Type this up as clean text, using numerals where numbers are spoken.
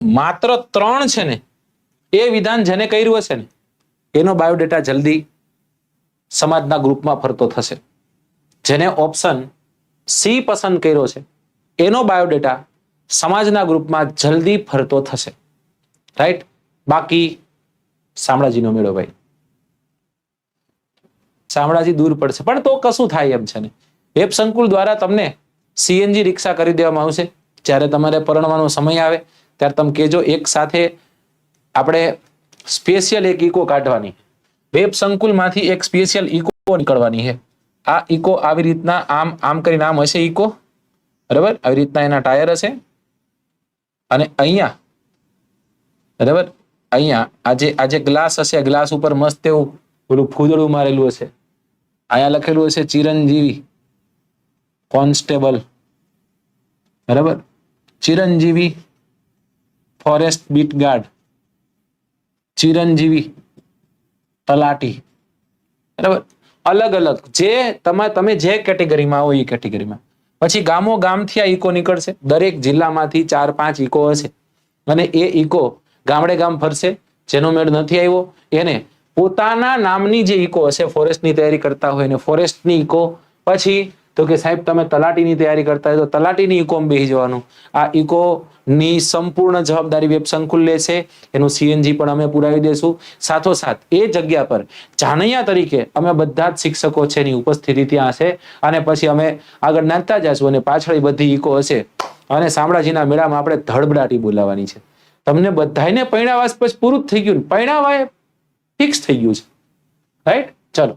માત્ર 3 છે ને એ વિધાન જેને કર્યું હશે ને એનો બાયોડેટા જલ્દી સમાજના ગ્રુપમાં ફરતો થશે. જેને ઓપ્શન સી પસંદ કર્યો છે એનો બાયોડેટા સમાજના ગ્રુપમાં જલ્દી ફરતો થશે. રાઈટ. બાકી શામળાજીનો મેળો ભાઈ, શામળાજી દૂર પડશે, પણ તો કશું થાય એમ છે ને. વેબ સંકુલ દ્વારા તમને સીએનજી રિક્ષા કરી દેવામાં આવશે. જ્યારે તમારે પરણવાનો સમય આવે ત્યારે તમે કહેજો, એક સાથે આપણે સ્પેશિયલ એક ઇકો કાઢવાની, વેબ સંકુલમાંથી એક સ્પેશિયલ ઇકો નીકળવાની છે. આ ઇકો આવી રીતના આમ કરીને આમ હશે ઇકો, બરાબર, આવી રીતના એના ટાયર હશે અને અહીંયા બરાબર અહીંયા આજે ગ્લાસ હશે, ગ્લાસ ઉપર મસ્ત એવું પેલું ફૂદડું મારેલું હશે. અહીંયા લખેલું હશે ચિરંજીવી કોન્સ્ટેબલ, બરાબર, Chiranjeevi forest bit guard, Chiranjeevi તલાટી, બરાબર. અલગ અલગ જે તમે જે કેટેગરીમાં આવો એ કેટેગરીમાં. પછી ગામો ગામથી આ ઇકો નીકળશે. દરેક જિલ્લામાંથી 4-5 ઇકો હશે અને એ ઇકો ગામડે ગામ ફરશે. જેનો મેળ નથી આવ્યો એને પોતાના નામની જે ઇકો હશે, ફોરેસ્ટની તૈયારી કરતા હોય ને ફોરેસ્ટની ઇકો, પછી તો કે સાહેબ તમે તલાટીની તૈયારી કરતા હોય તો તલાટીની ઇકોમાં બેસી જવાનું. આ ઇકોની સંપૂર્ણ જવાબદારી વેબ સંકુલ લેશે. એનું સીએનજી પણ અમે પુરાવી દેશું. સાથોસાથ એ જગ્યા પર જાનૈયા તરીકે અમે બધા જ શિક્ષકો છે એની ઉપસ્થિતિ ત્યાં હશે અને પછી અમે આગળ નાખતા જશું અને પાછળ બધી ઇકો હશે અને શામળાજીના મેળામાં આપણે ધડબડાટી બોલાવવાની છે. તમને બધાને પરણાવાસ પછી પૂરું થઈ ગયું, પરણાવાય ફિક્સ થઈ ગયું છે. રાઈટ. ચલો.